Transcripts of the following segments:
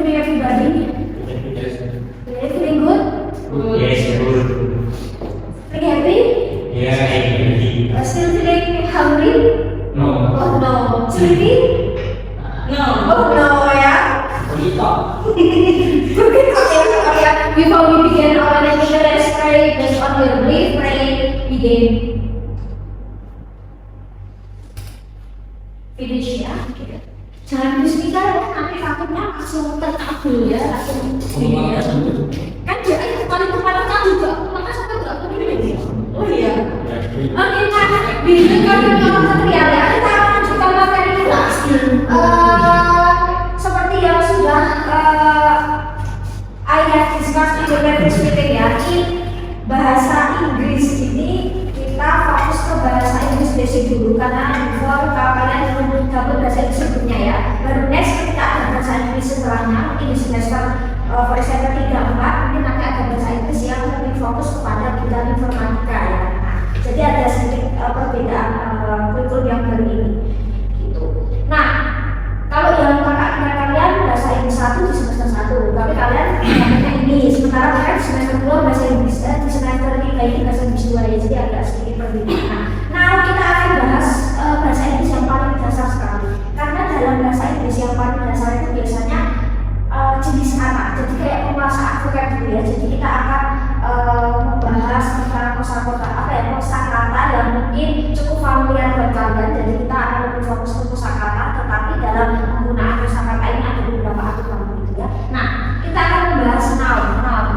morning, everybody. Yes. Yeah, feeling good? Yes, good. Feeling happy? Yeah, happy. Still feeling hungry? No. Oh no. Sleepy? No. Oh no, ya. Okay. Before we begin our lecture, let's pray. Based on your belief, pray. Begin. Finish ya. Jangan bismillah ya, nanti takutnya langsung terkabul ya, langsung begini ya. Kan dia paling kepada kamu juga, maka sampai nggak begini. Oh iya. Oke, nah di dekat material ya, kita akan lanjutkan materi kita. Seperti yang sudah ayat discuss di previous meeting ya, ini bahasa Inggris ini kita fokus ke bahasa Inggris basic dulu karena before kalian belum dapat bahasa Inggris sebelumnya ya. Baru next ketika ada bahasa Inggris setelahnya, mungkin di semester for example 3-4 mungkin nanti ada bahasa Inggris yang lebih fokus kepada bidang informatika ya. Nah, jadi ada sedikit perbedaan kurikulum yang baru ini. Gitu. Nah, kalau yang kakak kalian bahasa Inggris 1 di semester 1, tapi kalian dapatnya ini. Sementara kalian di semester 2 bahasa Inggris, di semester 3 ini bahasa Inggris 2 ya, jadi agak sedikit perbedaan. Nah, kita akan bahas bahasa Inggris yang paling dasar sekali. Karena dalam bahasa Inggris yang paling dasar itu biasanya jenis kata. Jadi kayak penguasaan vocabulary ya. Jadi kita akan membahas tentang kosakata yang mungkin cukup familiar buat kalian. Jadi kita akan lebih fokus ke kosakata, tetapi dalam penggunaan kosakata ini ada beberapa aturan gitu ya. Nah, kita akan membahas noun,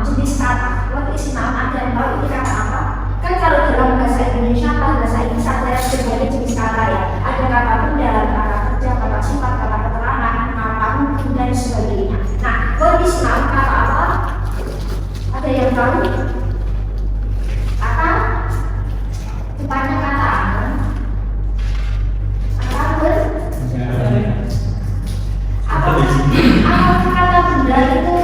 jenis kata. What is noun? Ada yang tahu ini kata apa? Kan kalau dalam bahasa Indonesia atau bahasa Inggris ada yang sebagai jenis kata ya. Ada kata benda, kata kerja, kata sifat, kata keterangan, kata mungkin dan sebagainya. Nah, what is noun? Kata apa? Ada yang tahu? Kata? Depannya kata apa? Apa kata benda itu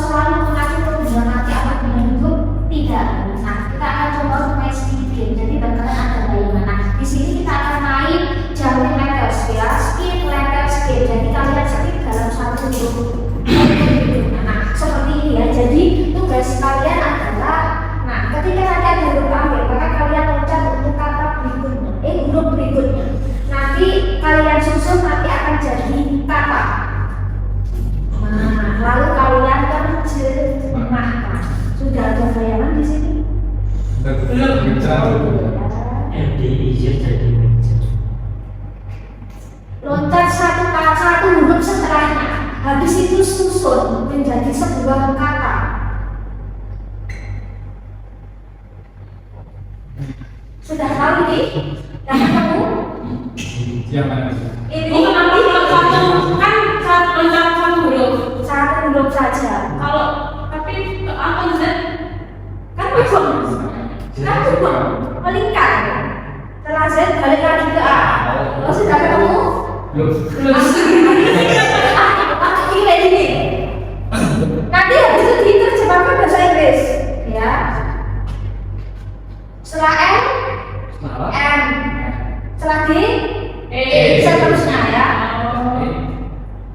selalu mengacu ke benda mati atau benda hidup? Tidak. Nah, kita akan coba main sedikit. Jadi bakalan ada bayangan. Nah, di sini kita akan main jamin letters ya, skip letters skip. Jadi kalian skip dalam satu huruf. Nah, seperti ini ya. Jadi tugas kalian adalah, nah, ketika nanti ada huruf ambil, maka kalian loncat untuk kata berikutnya, huruf berikutnya. Nanti kalian susun, nanti akan jadi kata. Nah, lalu kalian terjemahkan. Sudah ada bayangan di sini? Belum. Loncat satu huruf setelahnya. Habis itu susun menjadi sebuah kata. Sudah tahu ini? Yang ketemu? Ini Kenapa satu kan loncat satu huruf? satu huruf saja. Kalau tapi apa sih? Kan cukup melingkar. Setelah Z balik lagi ke A. Oh, sudah ketemu? Ini. Nanti habis itu diterjemahkan bahasa Inggris, ya. Setelah M, setelah D, seterusnya ya.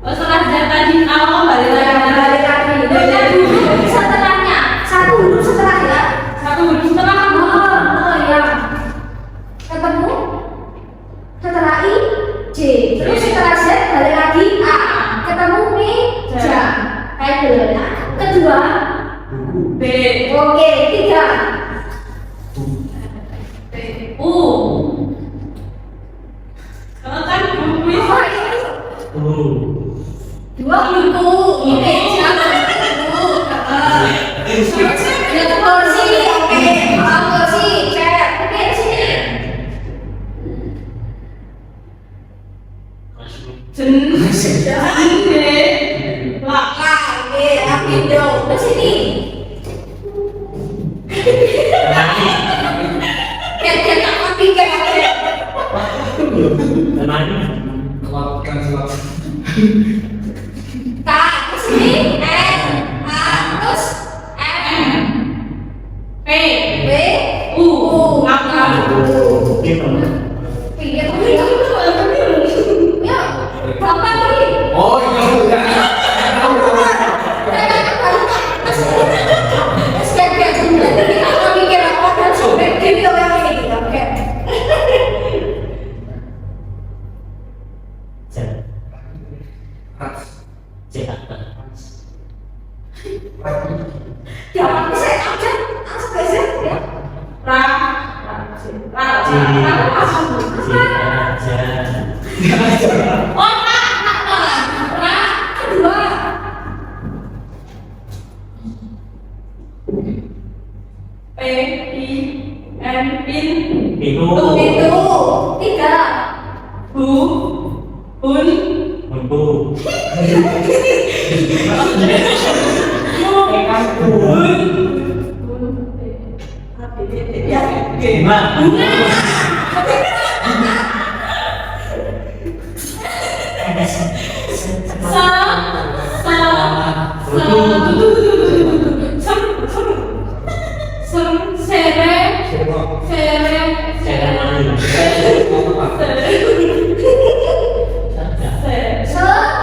Setelah tadi awal balik Balik lagi. Dan dulu setelahnya satu huruf setelah ya. satu huruf setelah Ya. Ketemu setelah I, J. Terus setelah Z balik lagi A. Ketemu meja. Kayak dulu ya. Kedua B oke, 3 U. Kalau kan buku dua buku meja kursi oke, kursi chair oke sini oke rapi dong ke sini kayak tak mati kayak K ke sini N A terus M P B U ngakak. Iya, ya, gampang nih. Oh iya. Oh, Kedua. Pin. Pintu. Pintu. Tiga. Hun. Lampu. Ya. Bunga.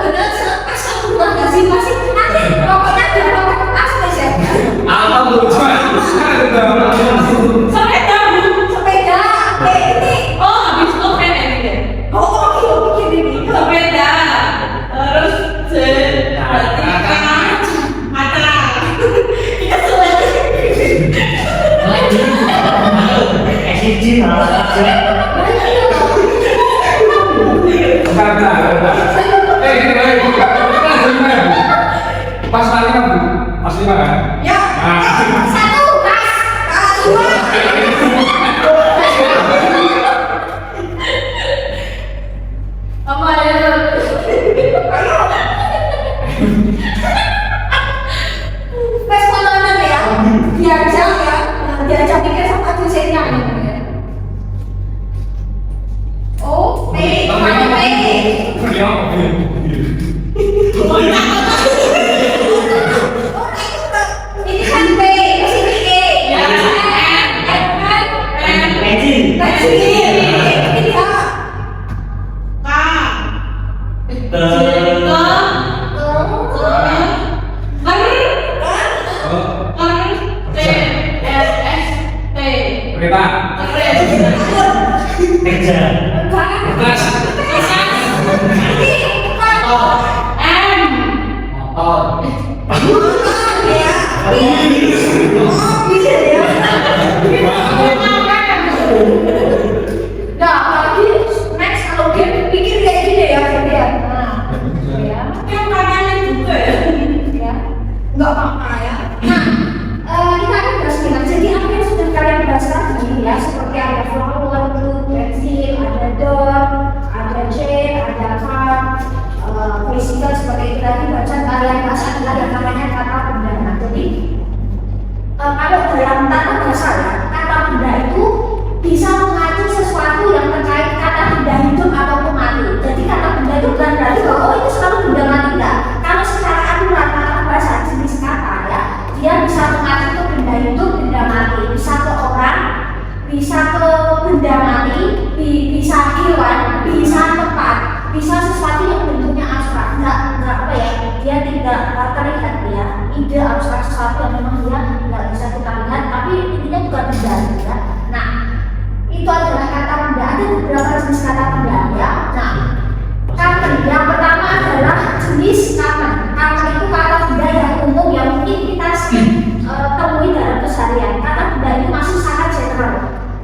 Bener asal bukan nggak sih masih nanti pokoknya dia ngomong asal ya. Apa tuh? Sepeda. Sepeda. Ini. Oh, habis itu pen ini deh. Oh, iya bikin ini. Sepeda. Terus berarti kaca. Kita selesai. SCG Pas tadi kan Bu, pas 5 kan? Ya. Satu, pas. Dua. Apa ya? Pas fotonya ya. Diajak ya. Diajak pikir sama dosennya ini. Oh, P, mana P? Ini kan P, kesini E. Ya. N kan? Engine. Kesini. Ini A. K. Ke. Kereta, Meja. kertas, motor, Nah, apalagi next kalau game pikir kayak gini ya, ya. Nggak apa-apa ya. Nah, kita akan bahas dengan jadi apa yang sudah kalian bahas tadi ya, seperti ada flower, blue, pensil, ada dot, ada chain, ada card, physical seperti itu tadi baca kalian bahas ada namanya kata benda. Nah, jadi kalau dalam tata bahasa ya, kata benda itu bisa mengacu sesuatu yang terkait kata benda hidup ataupun mati. Jadi kata benda itu bukan berarti bahwa oh itu selalu benda mati enggak. Kalau secara aturan kata bahasa jenis kata ya, dia bisa mengacu ke benda hidup, benda mati, bisa ke orang, bisa ke benda mati, bisa hewan, bisa tempat, bisa sesuatu yang bentuknya abstrak, enggak apa ya, dia tidak terlihat ya, ide abstrak sesuatu yang memang dia nggak bisa kita lihat, tapi intinya bukan benda ya. Nah, itu adalah kata benda. Ada beberapa jenis kata benda ya. Nah, common yang pertama adalah jenis common. Common itu kata benda yang umum yang mungkin kita sering temui dalam keseharian. Kata benda itu masih sangat general.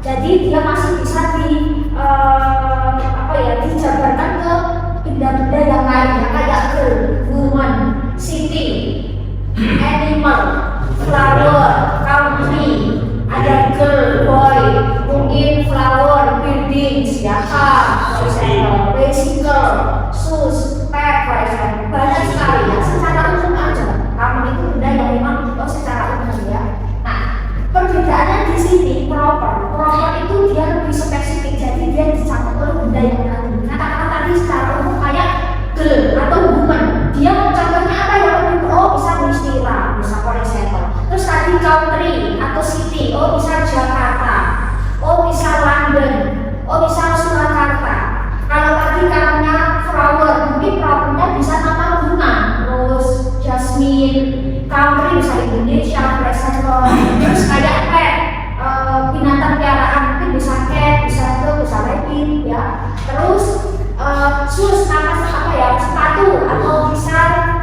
Jadi dia masih bisa dijabarkan ke benda-benda yang lainnya kayak girl, woman, city, animal, flower, country, ada girl, boy, mungkin flower, buildings, ya car, bicycle, shoes, pet, for example. Banyak sekali ya, secara umum aja. Kamu itu benda yang memang secara umum ya. Nah, perbedaannya di sini proper itu dia lebih spesifik, jadi dia dicakup oleh benda yang lain. Kata-kata tadi secara umum kayak girl atau woman, dia contohnya apa ya? Oh bisa peristiwa, bisa for example. Terus tadi country atau city, oh bisa Jakarta, oh bisa London, oh bisa Surakarta. Kalau tadi katanya flower, mungkin flowernya bisa nama bunga, rose, jasmine, country bisa Indonesia, for example. Terus kayak pet, binatang piaraan mungkin bisa cat, bisa dog, bisa rabbit, ya. Terus shoes nama apa ya, sepatu atau bisa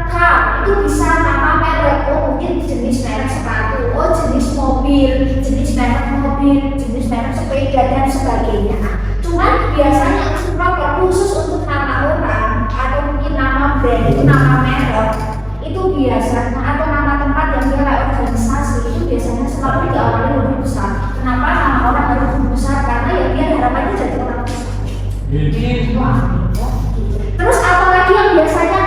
car, itu bisa nama merek, oh mungkin jenis merek sepatu, oh jenis mobil, jenis merek mobil, jenis merek sepeda dan sebagainya. Nah, Cuman biasanya ekspektor khusus untuk nama orang atau mungkin nama brand itu nama merek itu biasanya atau nama tempat yang dia kayak organisasi itu biasanya selalu diawali lebih besar. Kenapa nama orang harus lebih besar? Karena ya dia harapannya jadi orang besar. Wah, terus apalagi yang biasanya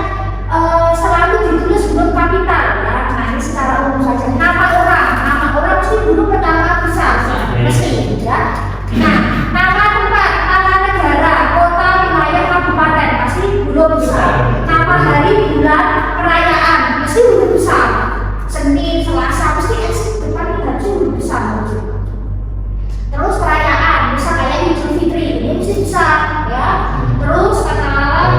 selalu ditulis huruf kapital ya. Nah ini secara umum saja. Nama orang mesti huruf pertama besar, mesti ya. Nah nama tempat, nama negara, kota, wilayah, kabupaten pasti huruf besar. Nama hari, bulan, perayaan mesti huruf besar. Senin, Selasa mesti depannya harus huruf besar. Terus perayaan, misal kayak Idul Fitri ini mesti besar ya. Terus katakanlah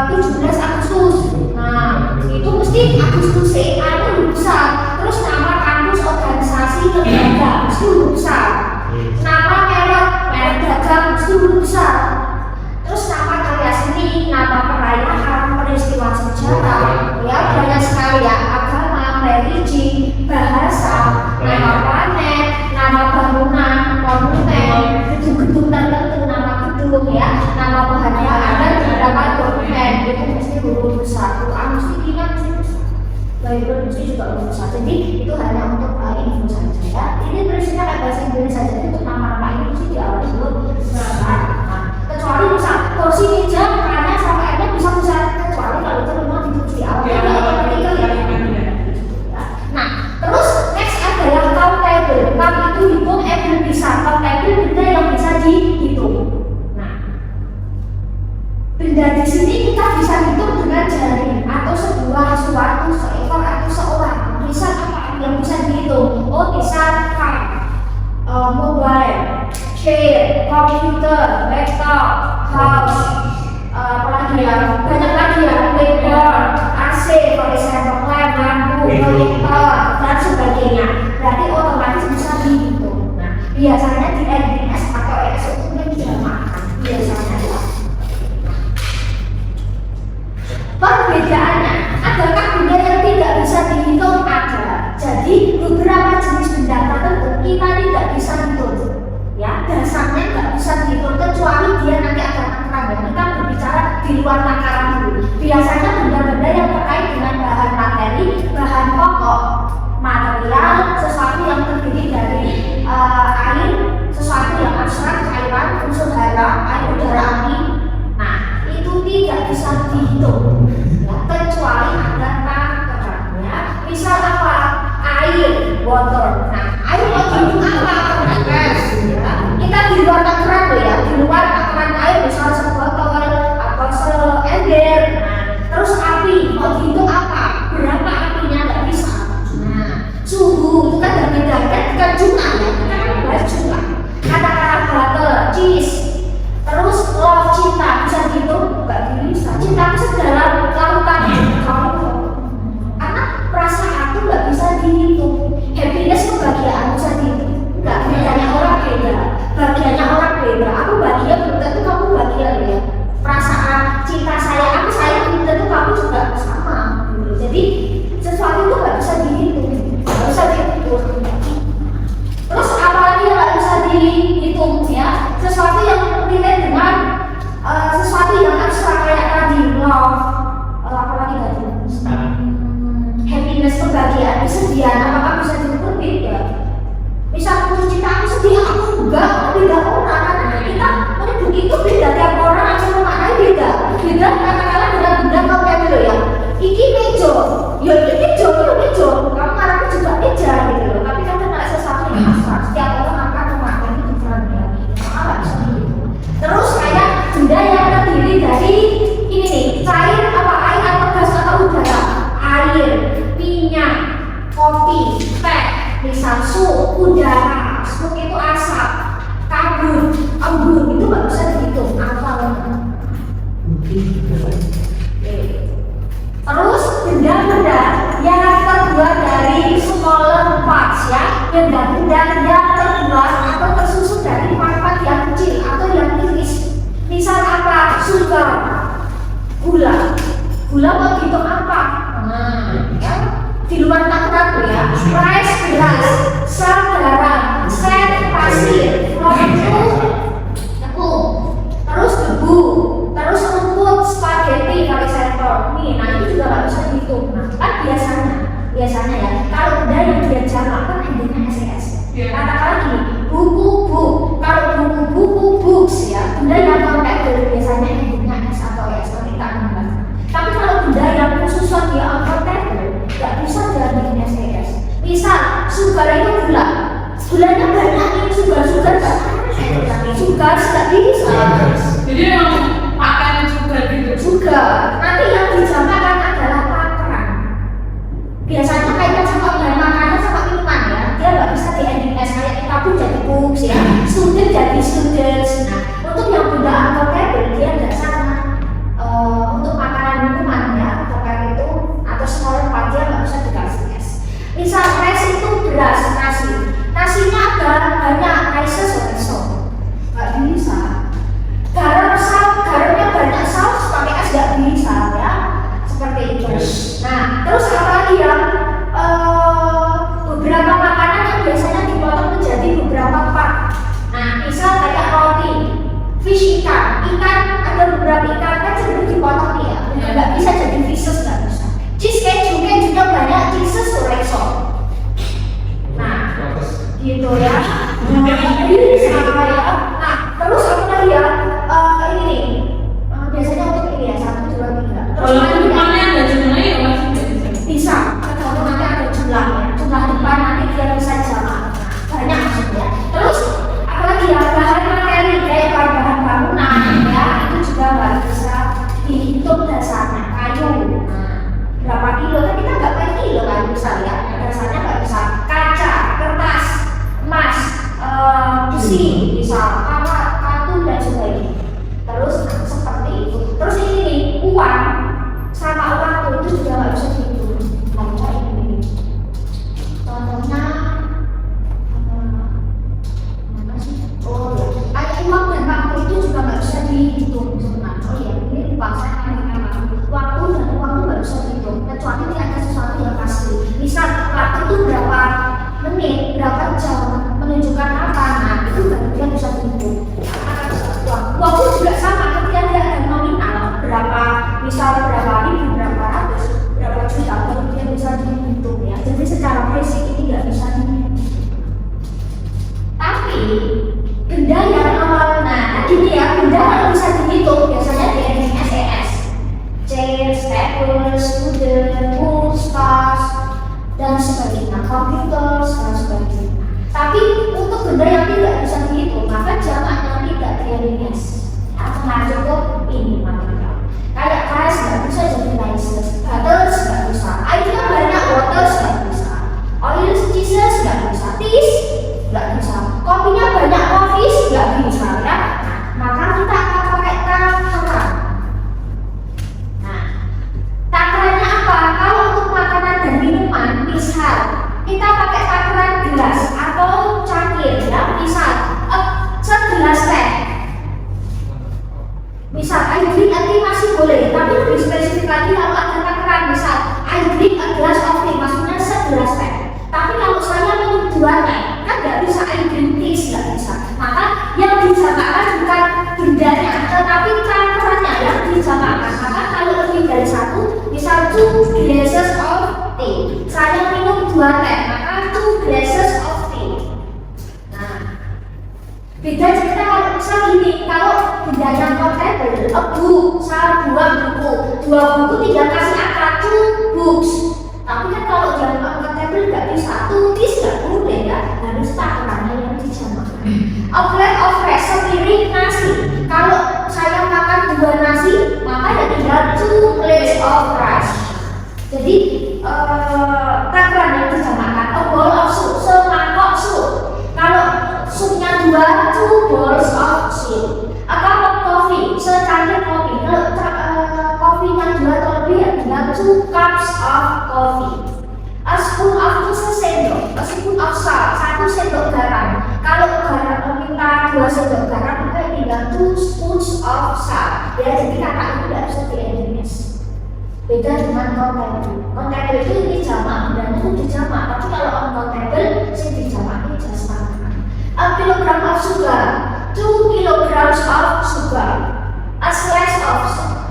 17 Agustus. Nah, itu mesti Agustus itu besar. Terus nama kampus, organisasi, lembaga mesti besar. Nama merek dagang mesti besar. Terus nama karya seni, nama perayaan, peristiwa sejarah, ya banyak sekali ya. Agama, religi, bahasa, nama planet, nama bangunan, monumen, gedung-gedung tertentu, nama gedung ya, nama penghargaan dan beberapa dokumen itu mesti huruf besar. Quran mesti ingat mesti besar. Bible mesti juga huruf besar. Jadi itu hanya untuk info saja ya. Ini prinsipnya kayak bahasa Inggris saja. Untuk nama-nama ini mesti diawali huruf besar. Nah, kecuali misal kursi meja karena sampai akhirnya bisa besar, kecuali kalau itu memang ditulis di awal ya otomatis ya. Nah, terus next adalah countable. Count itu hitung, able bisa. Countable benda yang bisa dihitung. Nah, benda di sini kita bisa hitung dengan jari atau sebuah suatu, seekor atau seorang. Misal apa yang bisa dihitung? Oh, misal mobile, chair, komputer, laptop, house, apalagi ya, banyak lagi ya, playboard, AC, for example, lampu, monitor, dan sebagainya. Berarti otomatis bisa dihitung. Nah, biasanya di LDS atau ES itu menjamakan biasanya ya. Perbedaannya, adakah benda yang tidak bisa dihitung? Ada. Jadi beberapa jenis benda tertentu kita tidak bisa hitung. Ya, dasarnya nggak bisa dihitung kecuali dia nanti akan takaran. Kita berbicara di luar takaran dulu. Biasanya benda-benda yang terkait dengan bahan materi, bahan pokok, material, sesuatu yang terdiri dari air, sesuatu yang abstrak, cairan, unsur hara, air, udara, api. Nah, itu tidak bisa dihitung. Ya, kecuali ada takarannya. Misal apa? Air, water. Nah, air mau dihitung apa? Kita di luar takaran loh ya, di luar takaran air misal sebotol atau seember. Nah, terus api mau dihitung apa? Berapa apinya nggak bisa. Nah, suhu itu kan berbeda kan jumlah ya, kita kan bahas jumlah. Kata-kata butter, cheese, terus love cinta bisa dihitung nggak bisa. Cinta itu sedalam lautan kamu. Karena perasaan itu nggak bisa dihitung. Happiness kebahagiaan bisa dihitung. Enggak, bedanya orang beda. Bagiannya orang beda. Aku bahagia belum tentu kamu bahagia ya. Perasaan cinta saya, aku sayang belum tentu kamu juga sama. Jadi sesuatu itu nggak bisa dihitung, nggak bisa dihitung. Terus apalagi yang nggak bisa dihitung ya? Sesuatu yang relate dengan sesuatu yang abstrak kayak tadi love, apalagi tadi happiness kebahagiaan, kesedihan, apakah bisa dihitung? Beda. Misal putus cinta aku sedih, aku enggak, beda orang karena kita menyebut itu beda tiap orang akan memaknai beda. Beda katakanlah dengan benda kau kayak gitu ya. Iki mejo, ya iki mejo, kamu marahnya juga meja gitu loh. Tapi kan ada sesuatu yang abstrak, setiap orang akan memaknai itu different ya. Maka nggak bisa gitu. Terus kayak benda yang terdiri dari ini nih, cair apa air atau gas atau udara, air, minyak, kopi, teh. Misal suhu, udara, smoke itu asap, kabut, embun itu nggak bisa dihitung apa. Terus benda-benda yang terbuat dari smaller parts ya, benda-benda yang terbuat atau tersusun dari part-part yang kecil atau yang tipis. Misal apa? Sugar, gula mau dihitung apa? Nah, ya. Di luar takaran tuh ya, rice beras, sel garam, sel pasir, flour itu tepung, biasanya ya. Kalau benda yang dia jamak kan endingnya ses. Iya. Katakanlah gini, buku book. Kalau buku books ya, benda yang countable biasanya endingnya s atau s seperti kita membahas. Tapi kalau benda yang khususan dia uncountable, nggak bisa dia endingnya ses. Misal sugar itu gula, gulanya banyak nih, sugar nggak sugar nggak bisa. Jadi memang makan juga gitu. Juga nanti yang dijamakan adalah takaran. Biasanya kaitan sama bahan makanan sama minuman ya, dia nggak bisa di ending s kayak kita pun jadi books ya, student jadi students. Nah untuk yang benda uncountable dia nggak sama. Untuk makanan minuman ya terkait itu atau smaller part dia nggak bisa dikasih s. Misal rice itu beras nasinya ada banyak rices atau salt nggak bisa. Garamnya banyak saus pakai es nggak bisa ya, seperti itu. Nah terus apa lagi yang beberapa makanan yang biasanya dipotong menjadi beberapa part. Nah misal kayak roti, fish ikan ada beberapa ikan kan cenderung dipotong ya, nggak bisa jadi fishes nggak bisa. Cheesecake juga banyak cheeses so. Nah gitu ya. Bisa ya. Nah terus apa lagi ya? Ini nih biasanya untuk ini ya 1, 2, 3. Terus Kalau depannya ada jumlahnya ya masih bisa tergantung nanti ada jumlahnya. Jumlah depan nanti dia bisa jamak. Banyak maksudnya. Terus apalagi ya bahan materi kayak bahan bangunan ya itu juga nggak bisa dihitung dasarnya. Kayu berapa kilo kan kita nggak pakai kilo kan misalnya dasarnya nggak bisa. Kaca, kertas, emas, besi misal kartu dan sebagainya. Terus seperti itu. Terus ini nih uang sama waktu itu juga nggak bisa dihitung. Baca ini. Contohnya mana sih? Oh ya, kayak uang dan waktu itu juga nggak bisa dihitung sebenarnya. Oh ya, ini dipaksa waktu dan uang itu nggak bisa dihitung kecuali ini ada sesuatu yang pasti. Misal waktu itu berapa menit, berapa jam, menunjukkan apa, nah itu baru dia bisa dihitung. Waktu juga sama, ketika dia ada nominal berapa, misal berapa ribu, berapa ratus, berapa juta, baru dia bisa dihitung ya. Jadi secara basic ini nggak bisa dihitung. Tapi benda yang awalnya, gini ya, benda yang bisa dihitung biasanya di ending SES, chairs, tables, student, books, cars, dan sebagainya, computers dan sebagainya. Tapi untuk benda yang tidak bisa dihitung, maka jamaknya tidak dieliminasi. Atau nggak cukup ini material. Kayak rice nggak bisa jadi rices, butters nggak bisa, airnya banyak waters nggak bisa, oil cheeses nggak bisa, teas nggak bisa, kopinya banyak coffees nggak bisa ya. Nah, maka kita akan pakai takaran. Nah, takarannya apa? Kalau untuk makanan dan minuman, misal kita pakai takaran gelas atau cangkir ya, misal segelas teh. Misal air drink masih boleh, tapi lebih spesifik lagi kalau ada takaran, misal air drink a glass of tea, maksudnya segelas teh. Tapi kalau saya minum 2 teh, kan nggak bisa air drink tea, nggak bisa. Maka yang dijamakan bukan bendanya, tetapi takarannya yang dijamakan. Maka kalau lebih dari 1, misal 2 glasses of tea, saya minum 2 teh, maka 2 glasses of tea. Nah, beda cerita kalau misal gini, kalau bendanya countable, a book, saya 2 buku, 2 buku tidak kasih angka 2 books. Tapi kan kalau yang countable nggak bisa, 2 keys nggak boleh ya, harus takarannya yang dijamakan. A plate of rice, sepiring nasi. Kalau saya makan 2 nasi, maka ya tinggal 2 plates of rice. Jadi takaran yang dijamakan. A bowl of soup, semangkok sup. Kalau supnya 2 bowls of soup. A cup of coffee, secangkir kopi. Kalau kopinya 2 atau lebih ya tinggal 2 cups of coffee. A spoon of 2 sendok, a spoon of salt, 1 sendok garam. Kalau garam minta 2 sendok garam, maka tinggal 2 spoons of salt. Ya jadi kata itu tidak bisa di-eliminasi. Beda dengan countable. Countable itu ini jamak, dan itu dijamak. Tapi kalau uncountable, sih dijamak ini just takaran. A kilogram of sugar, 2 kilograms of sugar. A slice of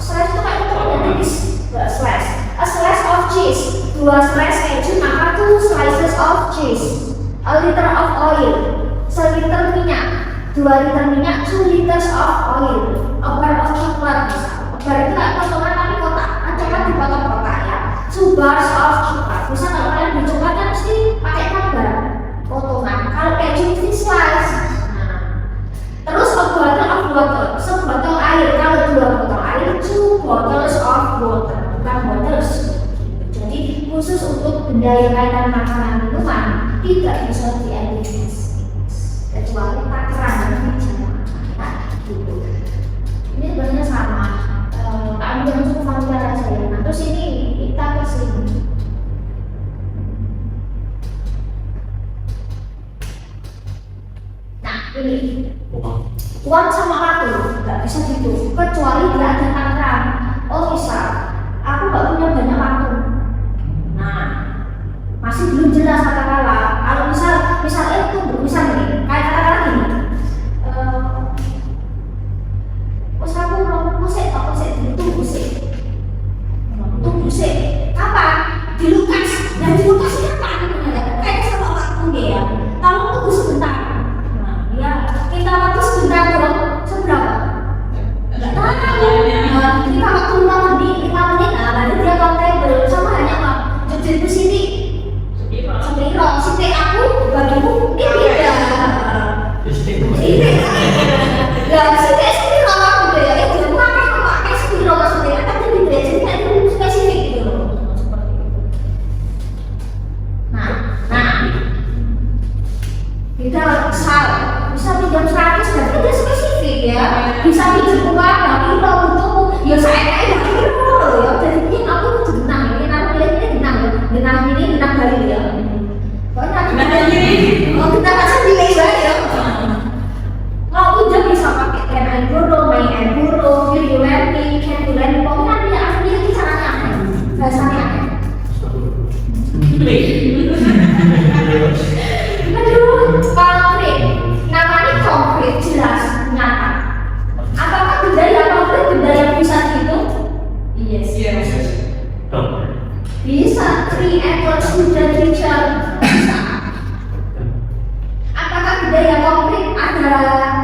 slice itu kayak itu ada tipis, slice. A slice of cheese, 2 slice keju of cheese, a liter of oil, seliter minyak, 2 liter minyak, 2 liters of oil, a bar of chocolate. A bar itu nggak potongan tapi kotak, coklat dipotong kotak ya. 2 bars of chocolate. Bisa kalau kalian beli coklat kan mesti pakai kabar potongan. Kalau keju mesti slice. Nah. Terus a bottle of water, sebotol air. Kalau 2 botol air, 2 bottles of water, bukan bottles. Jadi khusus untuk benda yang kaitan makanan minuman tidak bisa diidentifikasi kecuali takaran dan bicara. Nah, gitu. Ini sebenarnya sama. Kami jangan cukup familiar aja ya. Nah, terus ini kita ke sini. Nah, ini uang sama kartu nggak bisa gitu kecuali dia ada takaran. Oh misal aku nggak punya banyak waktu. Nah, masih belum jelas katakanlah. Kalau misal tunggu, misal ini, kayak katakanlah gini. Terus aku mau tunggu sih. Kapan? Dilukas. Dan dilukas ini apa? Kayak sama waktu dia. Kalau tunggu sebentar. Nah, ya kita waktu sebentar dong. Seberapa? Nggak tahu. Nah, kita waktu 5 menit. Nah, berarti dia countable sama hanya apa? Jadi di sini. Sepiro, sini aku bagimu ini beda. Ini. Ya, sini sepiro gitu ya. Jangan pakai sepiro maksudnya. Tapi di beda jadi itu spesifik gitu loh. Seperti itu. Nah, kita bisa pinjam 100 berarti dia spesifik ya. Bisa pinjam uang, tapi kalau untuk ya saya kayak ya. Jadi ini aku tuh genang ini, aku pilih ini genang kali ya. Kita kasih nilai ya. Mau pinjam bisa pakai can I borrow, may I borrow, will you lend me, can you lend me. Pokoknya dia aslinya ini caranya aneh, bahasanya aneh. Aduh, konkret. Namanya konkret, jelas, nyata. Apakah benda yang konkret, benda yang bisa dihitung? Yes. Bisa. 3 apples to the teacher. Bisa. Apakah benda yang konkret ada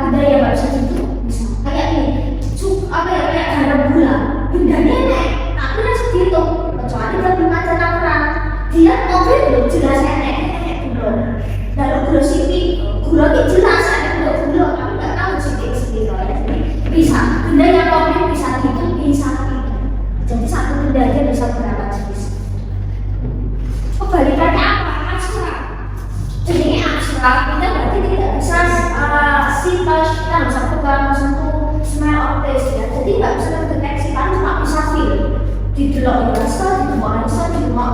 benda yang nggak bisa dihitung? Bisa. Kayak ini, kayak garam gula. Bendanya enek, tapi harus dihitung. Kecuali dia belum ada takaran. Dia konkret belum jelas enek gula. Dalam gula sini, gula ini jelas ada gula, tapi nggak tahu sini ya. Bisa. Benda yang konkret bisa dihitung, bisa tidak. Jadi satu benda aja bisa berapa jenis? Kebalikannya apa? Abstrak. Jadi abstrak kita berarti tidak bisa see, touch, kita nggak bisa pegang, sentuh, smell, or taste ya. Jadi nggak bisa terdeteksi, kan cuma bisa feel. Didelok rasa, didelok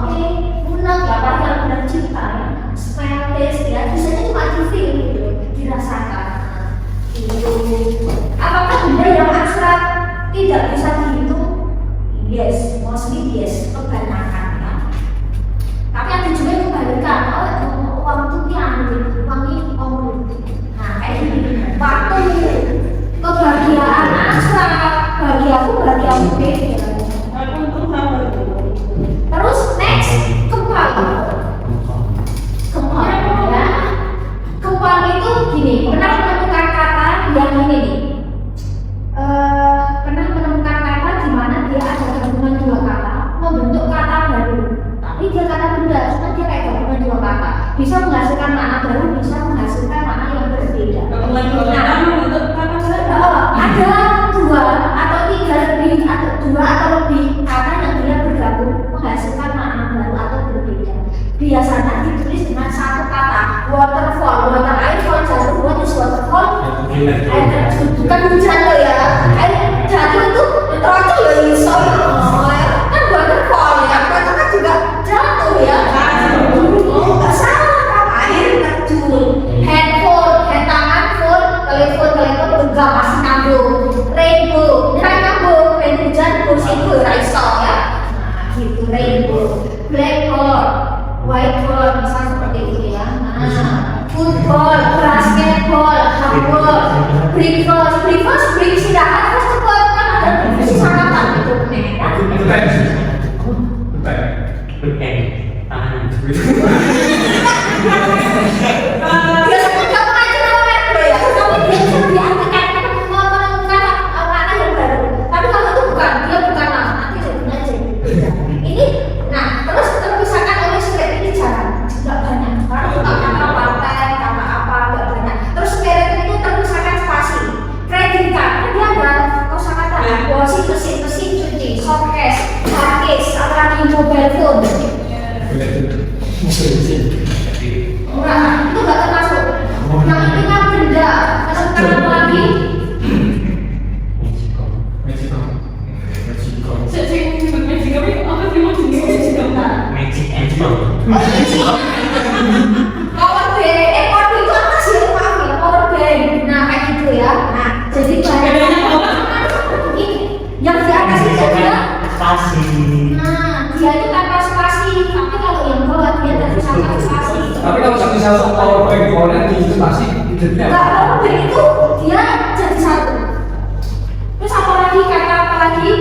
munak ya, apalagi kalau benar cinta ya. Smell, taste ya, biasanya cuma di feel gitu, dirasakan. Gitu. Apakah benda yang abstrak tidak bisa dihitung? Yes, mostly yes, kebanyakan ya. Tapi ada juga yang kebalikan, uang itu uang ini konkret. Nah, kayak gini, waktu kebahagiaan abstrak, bahagiaku beda. Terus next, kempal ya. Kempal itu gini, pernah menemukan kata yang ini nih. Pernah menemukan kata di mana dia ada gabungan 2 kata membentuk kata baru. Tapi dia kata benda, cuma dia kayak gabungan 2 kata. Bisa menghasilkan makna baru, bisa menghasilkan makna yang berbeda. Gabungan 2 kata membentuk kata baru. Ada 2 atau 3 lebih atau 2 atau lebih kata yang dia bergabung menghasilkan makna baru atau berbeda. Biasanya ditulis dengan 1 kata. Waterfall, water air fall jatuh, what is waterfall? Air terjun, bukan hujan loh ya. Air jatuh itu terjatuh ya iso. Kan waterfall ya, water kan juga jatuh ya. Nggak salah kan air terjun. Handphone, hand tangan, phone, telepon juga masih nyambung. Rainbow, ini nyambung. Rain hujan, kursi itu iso ya. Nah gitu, rainbow. Blackboard, whiteboard, misalnya seperti itu ya. Nah, football, basketball, handball, breakfast, break istirahat, terus cepat kan ada profesi sarapan gitu ya. Itu teks. Tangan. mobile phone. Jadi, Enggak, itu nggak termasuk. Yang intinya benda. Terus apa lagi? Mexico. Sing disebut Mexico apa sih mau jenis Mexico? Magic and Spell. Power bank, waduh itu apa sih? Maaf ya, power bank. Nah kayak gitu ya. Nah jadi Bedanya apa? ini yang di atas itu dia. Spasi. Nah dia itu tanpa spasi. Tapi kalau yang bawah dia dari tanpa spasi. Tapi kalau satu power bank keluarnya di pasti hidupnya. Enggak, power bank itu dia jadi satu. Terus apa lagi kata apa lagi?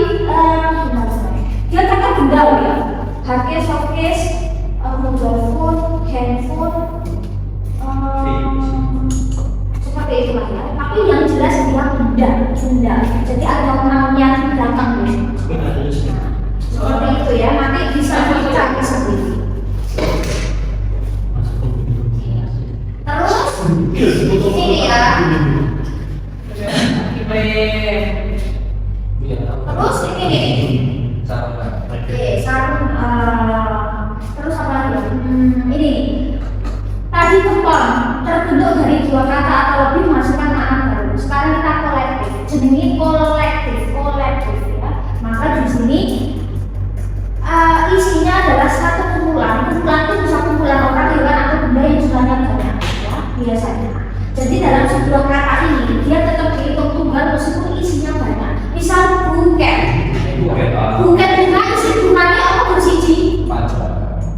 Dia kata benda ya. Hardcase, softcase, mobile phone, handphone, seperti itu lah ya. Tapi yang jelas dia benda. Jadi ada namanya di belakang ya. Seperti itu ya. Nanti bisa dicari sendiri. Terus ini ya. Terus ini nih. Oke, sarung. Terus apa lagi? Ini tadi tumpang terbentuk dari dua kata atau lebih masukkan makna baru. Sekarang kita kolektif. Jenenge kolektif ya. Maka di sini isinya adalah satu kumpulan. Kumpulan itu bisa kumpulan orang, hewan atau benda yang jumlahnya banyak, ya biasanya. Jadi dalam sebuah kata ini dia tetap dihitung tunggal meskipun isinya banyak. Misal buket. Bukan bunga isi bunganya apa bersiji?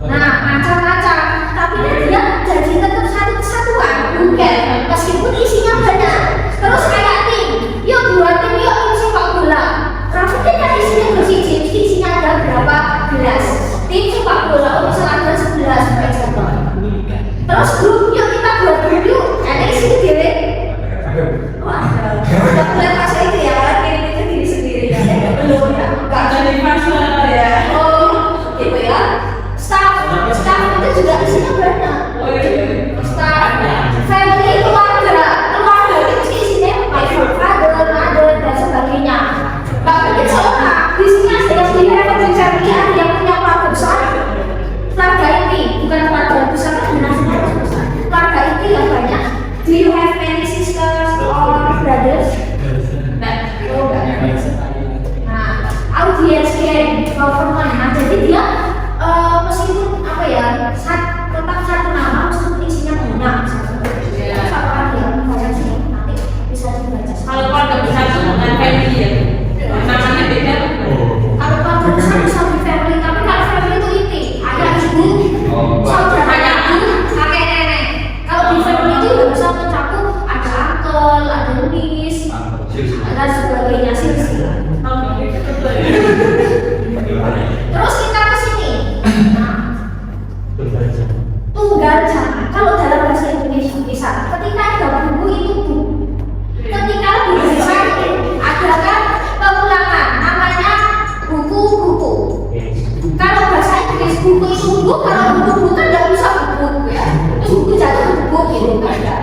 Nah, macam-macam. Tapi dia jadi tetap satu kesatuan. Bukan, meskipun isinya banyak. Terus kayak tim, yuk buat tim yuk tim sepak bola. Rambutnya kan isinya bersiji, mesti isinya ada berapa belas. Tim sepak bola, misal ada 11 example. Terus grup yuk kita buat grup yuk. Ada isi dewe. Wah, udah mulai fase itu ya, kirim-kirim diri sendiri ya. Belum ya. Ada di fase ya. Oh, gitu ya. Staff itu juga isinya banyak. Oh iya. Staff, family, keluarga itu mesti isinya my father, dan sebagainya. Gak mungkin seorang di sini ada yang punya family, ada yang punya keluarga besar. Keluarga inti, bukan keluarga besar kan dinasnya besar. Keluarga inti yang banyak. Do you have many sisters or brothers? Oh, enggak. Nah, audience game, government. Nah, jadi dia meskipun apa ya, tetap satu nama meskipun isinya banyak. Terus apa lagi yang banyak sih? Nanti bisa dibaca. Kalau keluarga besar itu bukan family ya. Namanya beda. Kalau keluarga besar bisa di family, tapi kalau family itu inti, ayah ibu, saudara ibu, kakek nenek. Kalau di family itu bisa mencakup ada uncle, ada niece, dan sebagainya silsilah. Terus kita ke sini. Nah, tunggal jangan. Kalau dalam bahasa Indonesia bisa. Ketika ada buku itu buku. Ketika lebih dari satu ada kan pengulangan. Namanya buku-buku. Kalau bahasa Inggris buku itu buku. Kalau buku kan nggak bisa buku ya. Itu buku jatuh buku gitu kan ya.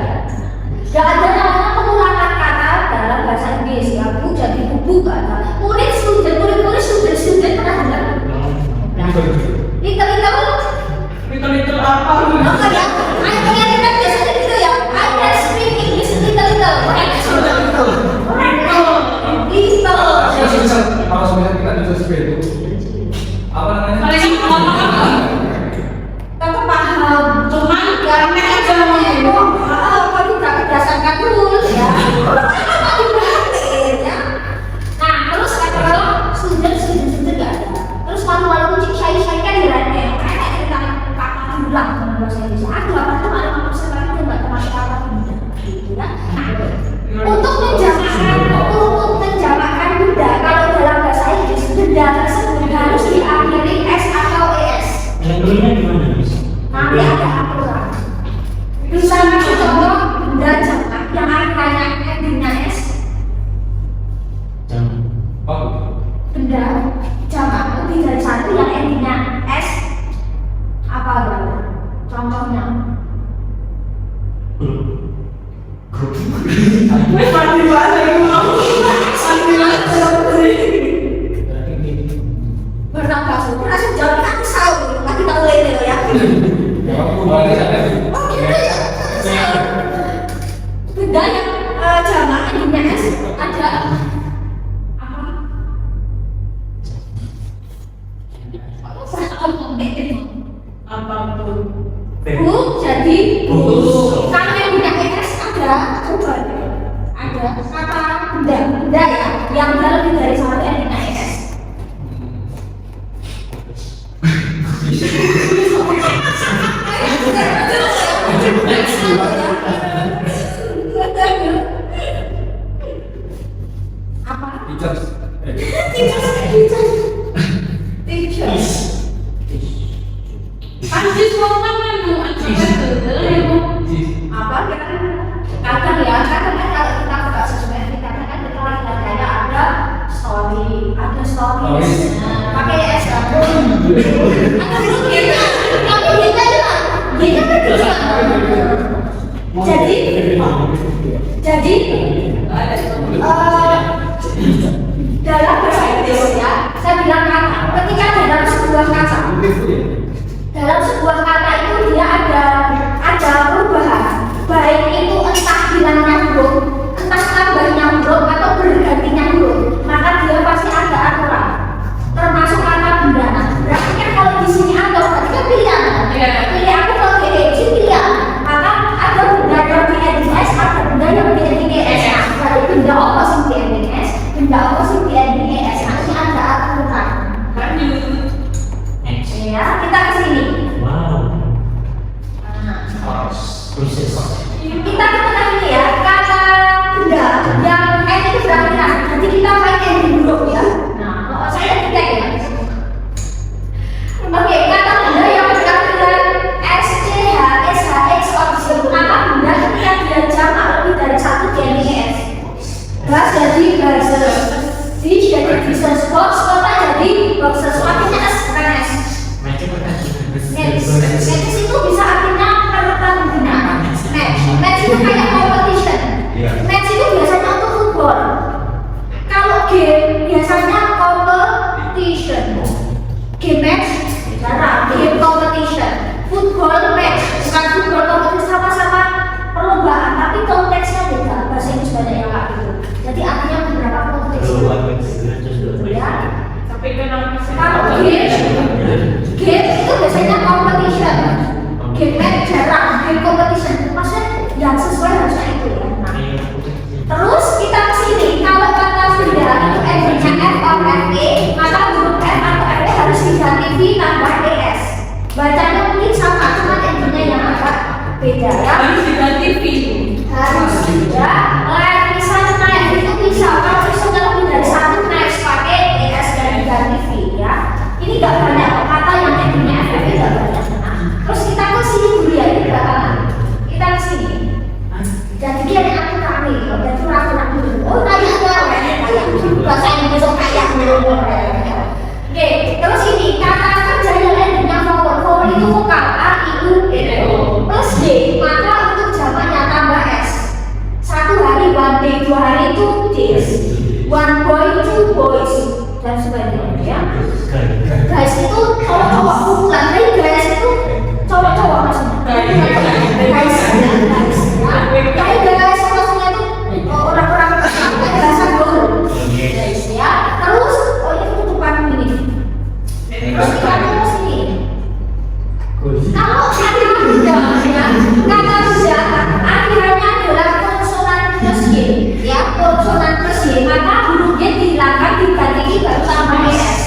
Nggak ada namanya pengulangan kata dalam bahasa Inggris ya. Buku jadi buku nggak ada. Murid student pernah dengar? Little apa? Apa ya? Ayat kan biasanya gitu ya. I can speak English little. Kalau sebenarnya kita bisa seperti itu. Apa namanya? Paling apa? Tetap paham. Cuman Karena aja mau kalau nggak berdasarkan rules ya. Ya. Nah, terus kalau student nggak ada. Terus malu kucing syai kan dirane. Kayak kita kata ulang dengan bahasa Indonesia. Aduh, apa tuh malu sekarang itu nggak termasuk kata gitu ya. Untuk menjamakan benda, kalau dalam bahasa Inggris benda tersebut harus diakhiri s atau es. Yang kelima gimana? Nanti ada aturan. Bisa kasih contoh benda jamak yang akhirnya endingnya s. Jam. Benda jamak lebih dari satu yang endingnya s. Apa dulu? Contohnya? wes mati banget ya mau. Mati banget. Bernafas, langsung jawab. kembali sana. Oh gitu ya. Benda yang jamak endingnya S ada apa? Apapun. Bu jadi Bus. kalau yang punya S ada coba deh. Ada kata benda ya yang udah lebih dari satu endingnya S. Apa? Teacher. Teacher. Anjir semua kan mau aja Apa kadang ya kadang kan kalau kita nggak sesuai kadang kan kita lagi kayak ada story pakai S kan atau dulu kita tapi kita ya kita kan bisa jadi dalam bahasa Inggris ya saya bilang kata ketika dalam sebuah kata itu dia ada perubahan baik itu entah hilangnya huruf entah tambahnya huruf atau bergantinya huruf maka dia pasti ada aturan termasuk kata benda. Berarti kan kalau di sini ada berarti kan pilihan pilih aku kalau GEJ pilihan maka ada benda yang di ending S ada benda yang di ending ES berarti benda apa sih di ending S benda apa sih di ending ES nanti ada aturan ya kita kesini. Wow. Proses. Kita kenal ini ya kata benda yang N itu berarti kan nanti kita main N dulu ya. Nah kalau saya kita ya oke kata benda yang berarti S C H S H X objek maka benda ketika dia jamak lebih dari satu di N S gas jadi gases fish jadi business box kota jadi boxes artinya S bukan S. Match itu bisa artinya pertandingan. Match itu kayak competition. Match itu biasanya untuk football. Kalau game biasanya competition. Game match, game competition. Football match, bukan football competition sama-sama perlombaan, tapi konteksnya beda. Bahasa Inggris banyak yang kayak gitu. Jadi artinya beberapa competition. Ya. Tapi kenapa sih? Kalau game itu biasanya competition, game match jarang, game competition maksudnya yang sesuai harusnya itu ya. Nah, terus kita kesini kalau kata benda itu endingnya F or FE maka huruf F atau FE harus diganti V tambah ES. Bacanya mungkin sama cuma endingnya yang agak beda ya. Harus diganti V. Harus ya. Lain misalnya naik itu bisa kalau misalnya lebih dari satu naik pakai ES dan diganti V ya. Ini nggak banyak kata yang endingnya FF nggak banyak. Terus kita ke sini dulu ya di belakangan. Kita ke sini. Jadi dia yang aku kami, jadi ragu dulu. Oh kayak bahasa Inggris kayak dulu. Oke, terus ini kata kerja yang endingnya vowel itu vokal A I U E O plus D maka untuk jamaknya tambah S. Satu hari one day, 2 hari 2 days, one boy 2 boys dan sebagainya ya. Guys itu cowok-cowok kumpulan, tapi guys itu cowok-cowok maksudnya. Guys maksudnya itu orang-orang bahasa gaul. Guys ya. Terus itu tutupan ini. Terus kita ke sini. Kalau kata benda ya, kata benda akhirnya adalah konsonan plus Y ya, konsonan plus Y maka huruf Y dihilangkan diganti baru tambah ES.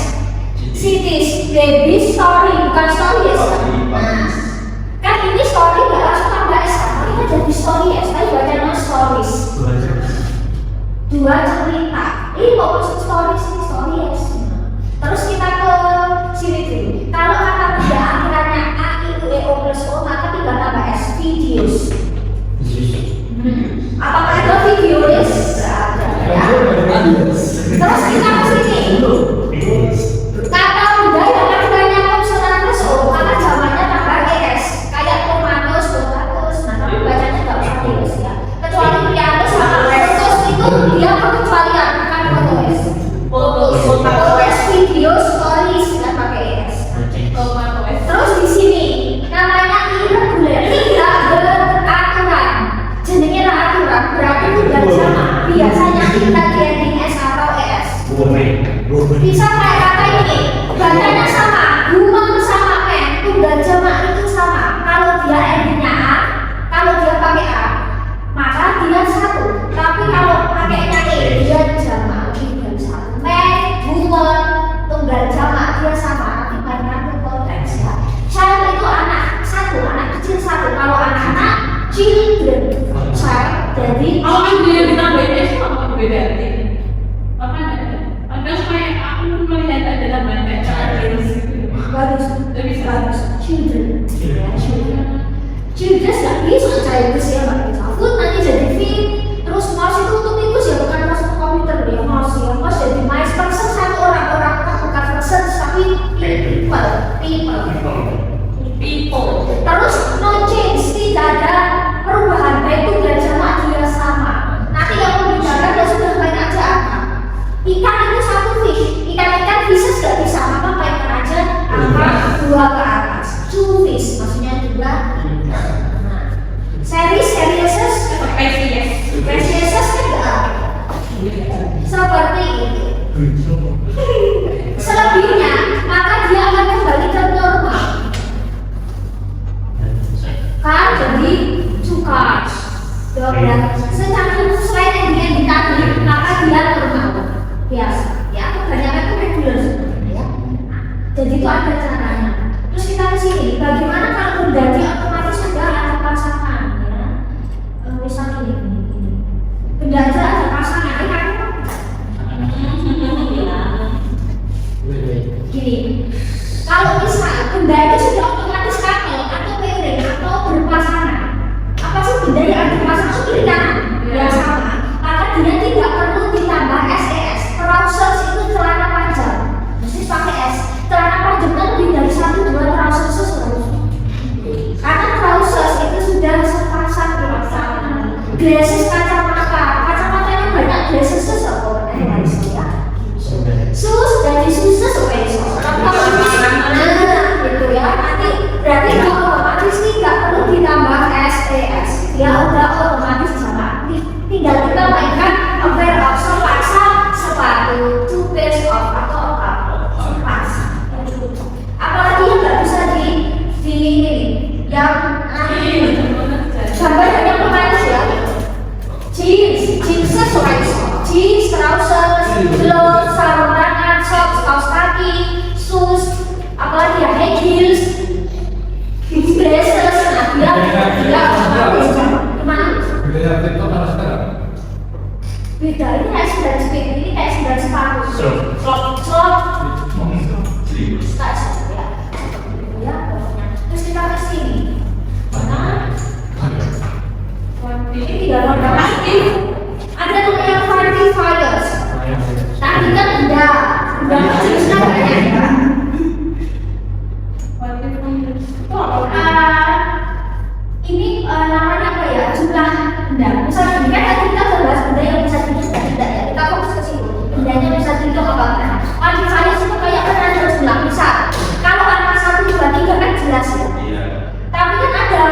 Cities, baby, story, bukan story ya. Nah, kan ini story nggak langsung tambah S kan? Ini kan jadi story S, tapi bacanya stories. 2 cerita. Ini kok maksud stories ini story S. Terus kita ke sini dulu. Kalau kata benda akhirannya A I U E O plus O maka tinggal tambah S, videos. Apakah ada videos? Ada ya. Terus kita ke sini. Kata benda yang akhirnya konsonan plus O maka jawabannya tambah ES kayak tomatos, potatos. Nah tapi bacanya nggak usah ES ya. Kecuali piano sama fotos itu dia pengecualian bukan fotos. Fotos, video, stories dan pakai ES. Terus di sini namanya IR beda arti. Apa ada supaya aku melihat ada namanya charges gitu. Bagus, Lebih bagus. Children, ya, children nggak bisa childish ya, nggak bisa. Food nanti jadi feed, terus mouse itu untuk tikus ya, bukan mouse untuk komputer ya, mouse ya. Mouse jadi mice person satu orang bukan person tapi people. Terus no change, tidak ada perubahan, baik itu dan sama dia sama. Nanti yang membedakan ya sudah main aja angka. Ikan itu satu fish, ikan fishes nggak bisa, maka mainkan aja angka 2 ke atas. Two fish, maksudnya 2. Nah, series kan enggak. Seperti itu. Selebihnya, maka dia akan kembali ke normal. Kan jadi suka. Secara selain yang dia dikali, maka dia normal. Biasa. Ya, kebanyakan itu regular sebenarnya. Ya. Jadi itu ada caranya. Terus kita ke sini, bagaimana kalau berganti otomatis sudah ada pasangan ya? Misalnya ini. Benda aja ada pasangan, kan? Gini, kalau misal benda itu sudah otomatis couple atau pairing atau berpasangan, apa sih benda yang ada pasangan kiri kanan? Ya sama. Maka dia tidak perlu ditambah SES. Trousers itu celana panjang, mesti pakai S. Celana panjang itu lebih dari 1-2 trousers sesuai. Karena trousers itu sudah sepasang pasangan. Glasses kacamatanya banyak glasses sesuai. Sus dari susu supaya gitu ya. Nanti berarti otomatis tidak perlu ditambah SES. Ya udah otomatis sama. Tinggal kita mainkan a pair of sepatu, 2 pairs of atau pas. Apalagi yang nggak bisa di yang gambar yang otomatis ya. Jeans sesuai jeans, trousers, gloves, sarung tangan, socks, kaos kaki, shoes, apalagi ya high heels, dresses, dia otomatis gimana? Bedanya TikTok sama sekarang? Beda, ini kayak 9 speed, ini kayak 9 sepatu. Slop, start ya. Ya, pokoknya. Terus kita ke sini. Mana? Ini tidak ada lagi. Ada namanya quantifiers. Tadi kan benda jenisnya banyak kan? Ini namanya apa ya? Jumlah benda. Misalnya ini kan tadi kita bahas benda yang bisa dihitung dan tidak ya. Kita fokus ke sini. Bendanya bisa dihitung apa enggak? Quantifiers itu kayak penanda jumlah. Misal, kalau angka 1, 2, 3 kan jelas ya. Tapi kan ada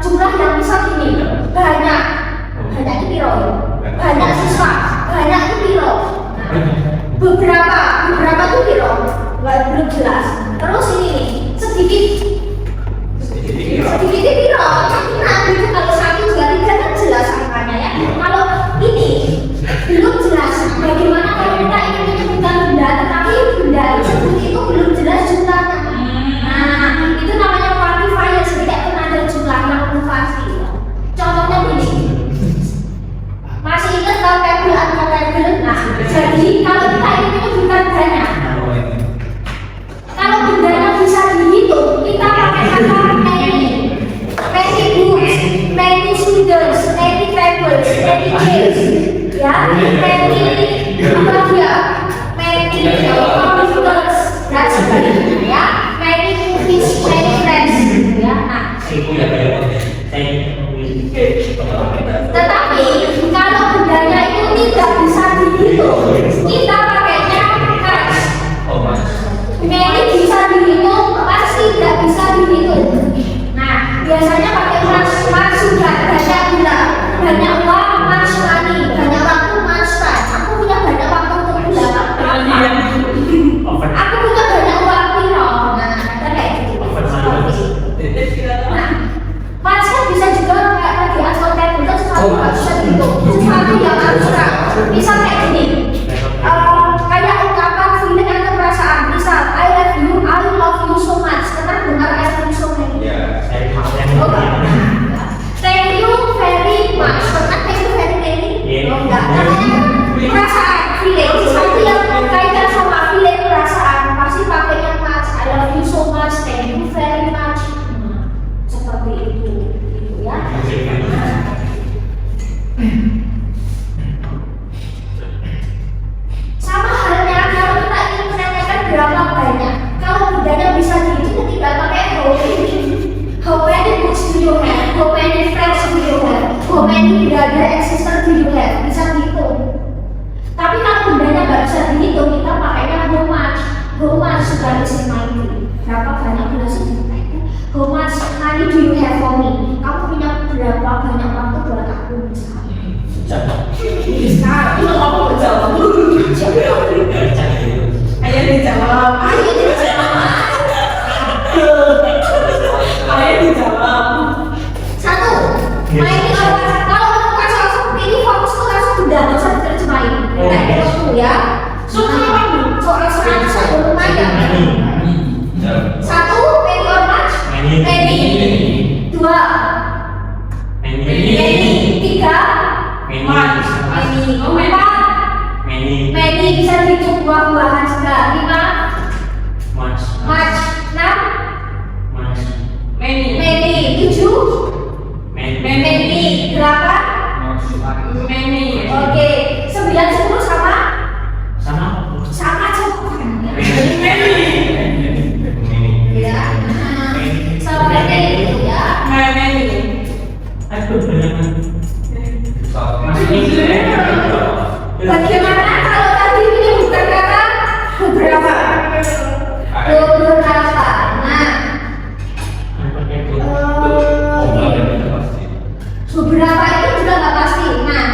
jumlah yang bisa gini. Banyak itu piro. Banyak siswa. Banyak itu piro. Beberapa itu piro. Belum jelas. Terus ini sedikit itu piro. Nah, itu kalau 1, 2, 3 kan jelas angkanya ya. Kalau ini belum jelas. Bagaimana kalau kita ingin menyebutkan benda, tetapi benda tersebut itu belum jelas jumlahnya. Nah, itu namanya quantifier. Jadi kayak penanda jumlah yang belum pasti. Contohnya ini. Masih ingat kalau tabel atau tabel? Nah, jadi kalau kita ingin menyebutkan banyak, kalau bendanya bisa dihitung, kita pakai kata many. Many books, many students, many tables, many chairs, ya, many apa dia, many computers dan sebagainya, ya, many movies, many friends, ya. Nah, tetapi kalau bendanya itu tidak bisa dihitung, kita pakainya mas. Many bisa dihitung, mas tidak bisa dihitung. Nah, biasanya pakai mas sudah banyak gula, banyak uang mas money, banyak waktu mas time. Aku punya banyak waktu untuk gula, blood is in my tea? Berapa banyak gula sedikit? How much money do you have for me? Kamu punya berapa banyak waktu buat aku misalnya? Bisa, itu kamu menjawab. Ayo dijawab. Ayo dijawab. Ayo dijawab. Satu, main apa? Kalau bukan langsung pilih fokus tuh langsung udah nggak usah diterjemahin. Kayak gitu ya. Soal 100 sebelum aja. Satu, many or much? Many. Dua, many. Tiga, much. Many. Empat, many bisa dihitung buah-buahan juga. Lima, much. Enam, many. Tujuh, many. Delapan, oke. 9, 10 sama? Sama cukup. Ya. Sama many itu ya. Bagaimana kalau tadi ini bukan kata beberapa? Beberapa. Nah, beberapa itu juga nggak pasti. Nah,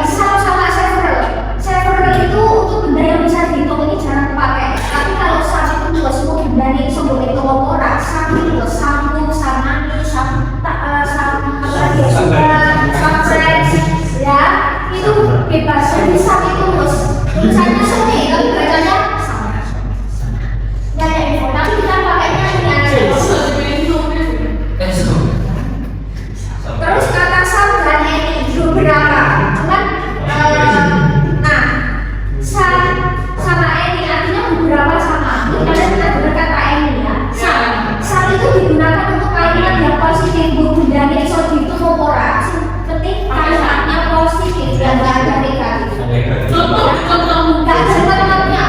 sama several. Several itu untuk benda yang bisa dihitung ini jarang pakai. Tapi kalau satu itu semua benda ini sebelum itu orang satu itu satu sama ini satu ya itu bebas. Jadi satu itu tulisannya seni tapi bacanya sama. Nggak info. Tapi kita pakainya ini aja. Terus kata sam dan any beberapa, cuman nah sam sama any artinya beberapa sama. Ini kalian pernah dengar kata any ya? Sam itu digunakan untuk kalimat yang positif, bendanya iso dihitung apa ora. Penting kalimatnya positif dan nggak ada negatif. Nggak ada kalimatnya,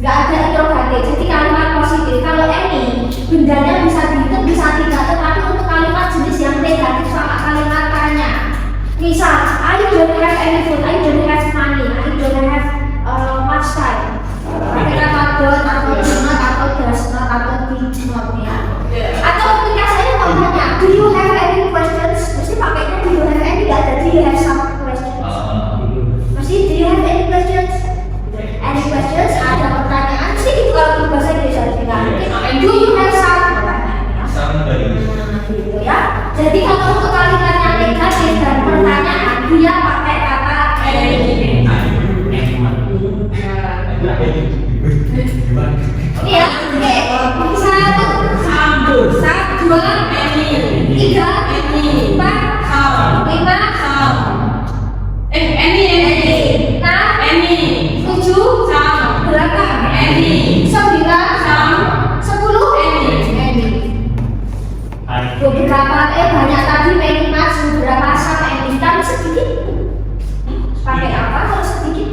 nggak ada interrogatif. Jadi kalimat positif. Kalau any bendanya bisa dihitung bisa tidak, tetapi untuk kalimat jenis yang negatif sama kalimat tanya. Misal, I don't have any food, I don't have money, I don't have much time. Pakai kata don't atau not atau does not atau did not ya. Atau ketika saya mau tanya, do you have any questions? Mesti pakainya do you have any, gak ada do you have some questions. Mesti do you have any questions? Any questions? Ada pertanyaan. Mesti gitu kalau bahasa Indonesia juga. Do you have some? Gitu ya. Jadi kalau untuk kalimatnya negatif dan pertanyaan dia pakai kata any. Iya, oke. Satu, dua, tiga, empat, lima, enam, tujuh, delapan, sembilan, 10, beberapa banyak tadi many much, beberapa sama any. Tapi sedikit pakai apa kalau sedikit?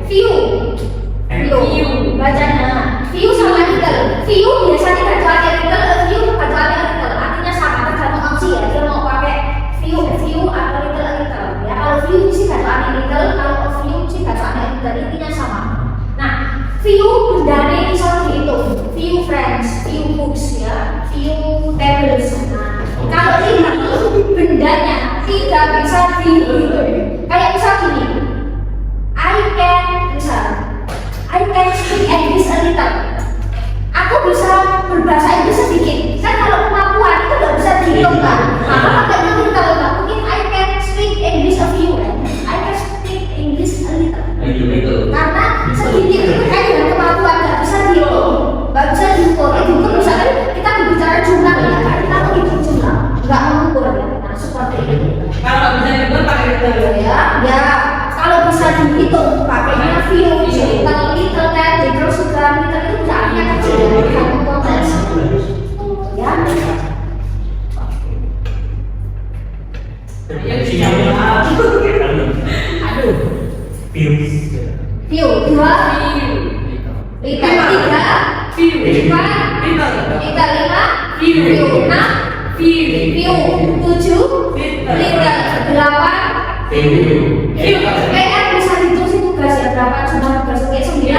Few bacanya few sama little. Few biasanya kecuali little, few kecuali little artinya sama, tergantung opsi ya. Dia mau pakai few atau little ya. Kalau few sih kecuali little, kalau few sih kecuali little, intinya sama. Nah, few bendanya bisa dihitung. Few friends, few books ya, few tables. Nah, kalau little bendanya tidak bisa dihitung. Kayak misal gini, I can speak English a little. Aku bisa berbahasa Inggris sedikit. Kan kalau kemampuan itu nggak bisa dihitung kan? Maka pakainya little kan? Mungkin I can speak English a few kan? I can speak English a little. Karena sedikit itu kan dengan kemampuan nggak bisa dihitung, nggak bisa diukur. Diukur misalkan kita berbicara jumlah ya, kan? Kita menghitung jumlah, nggak mengukur ya. Nah seperti itu. Kalau bisa dibuat pakai little Ya. Kalau bisa dihitung pakainya few, little kan, little suka, little itu artinya kecil, tergantung konteks. Ya. Few, dua, little, tiga, empat, little, lima, few, enam, few, tujuh, PR bisa ditulis tugas ya, berapa jumlah tugas? Oke, 9.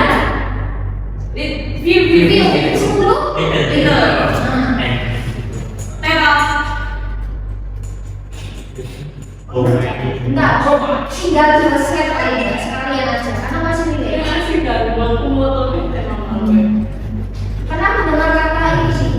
View. 10. Enggak, tinggal di set aja sekalian aja, karena masih relate. Pernah mendengar kata ini sih?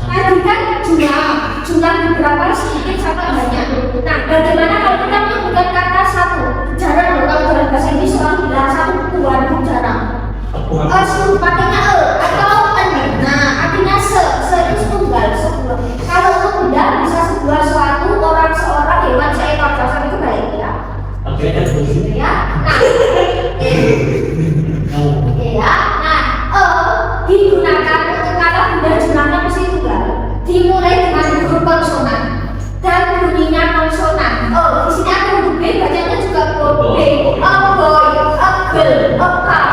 Tadi kan jumlah beberapa sedikit sama banyak. Nah, bagaimana kalau kita menyebutkan kata satu? Jarang loh kalau dalam bahasa Inggris orang bilang satu waduh jarang. Pakainya atau n. Nah, artinya se itu tunggal, sebuah. Kalau untuk benda bisa sebuah suatu, orang, seorang, hewan, seekor, dasar itu baik ya. Ya. Nah, ya. Nah, digunakan untuk kata benda jumlahnya mesti tunggal. Dimulai dengan huruf konsonan dan bunyinya konsonan. Di sini ada huruf B, bacanya juga huruf B. A boy, a girl, a car,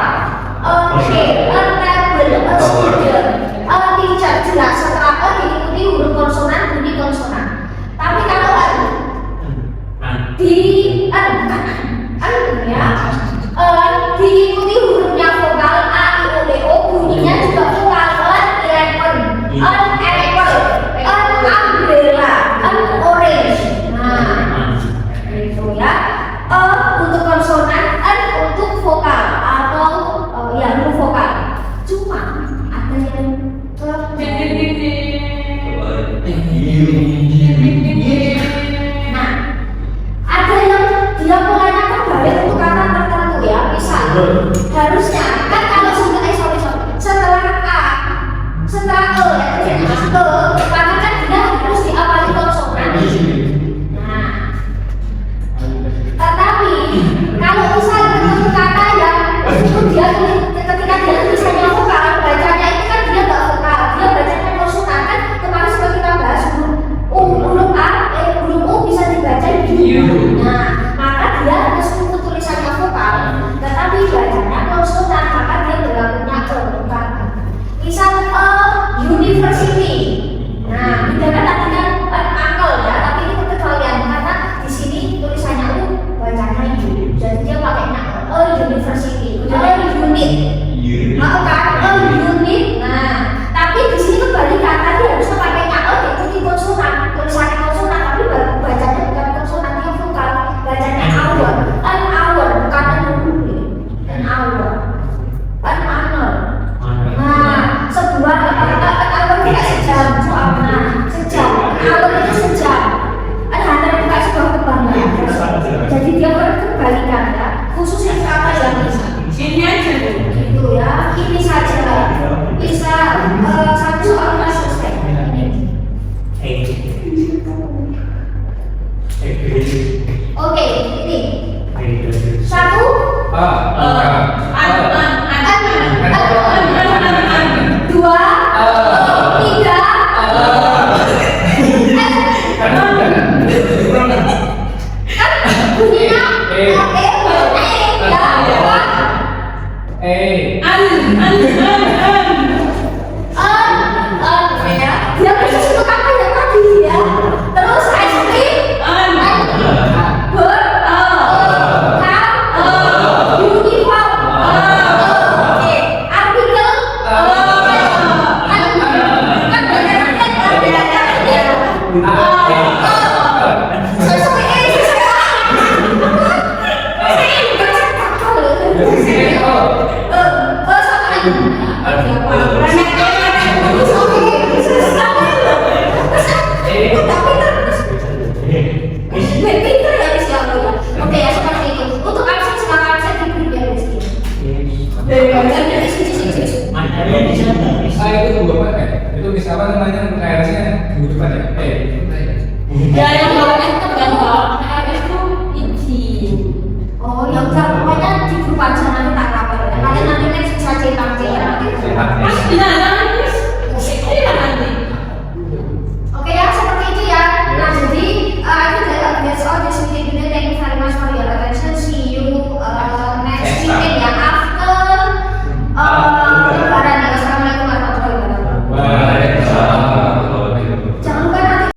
a chair, a table, a student, a teacher. Jelas setelah A diikuti huruf konsonan, bunyi konsonan. Tapi kalau diikuti hurufnya vokal A, I, O, D, O, bunyinya juga vokal umbrella, orange. Nah, itu ya. Untuk konsonan, untuk vokal atau ya huruf vokal. Cuma ada yang nah, ada yang dia mulainya terbalik untuk kata tertentu ya. Misal, harusnya kan kalau setelah A, setelah E, maka kan dia harus diawali konsonan. Nah, tetapi kalau misal ketemu kata yang dia ketika dia tulisannya vokal, bacanya itu kan dia nggak vokal, dia bacanya konsonan kan. Kemarin seperti kita bahas huruf A, huruf U bisa dibaca U. Nah, maka dia harus tulisannya vokal, tetapi bacanya konsonan, maka dia berlakunya bukan. Misal university. Nah, bedakan tadi kan angkel ya, tapi ini kekecualian karena di sini tulisannya U, bacanya U. Jadi dia pakainya university, unit. Mau kan unit. Nah, tapi di sini kebalikan, tadi harusnya pakainya diikuti konsonan, tulisannya konsonan, tapi bacanya bukan konsonan, dia vokal, bacanya hour, an hour, bukan an hour, an hour. Nah, sebuah hour tidak sejam, sejam, hour itu sejam. Ada bukan sebuah kebanggaan. Jadi dia berkebalikan ya, khususnya kata yang Ini aja tuh. gitu ya, ini saja bisa satu soal pas selesai. Oke, ini satu. Dua, tiga, bunyinya ya. Dia persis untuk apa ya tadi ya. Terus es krim, uniform, oke, artikel, Anak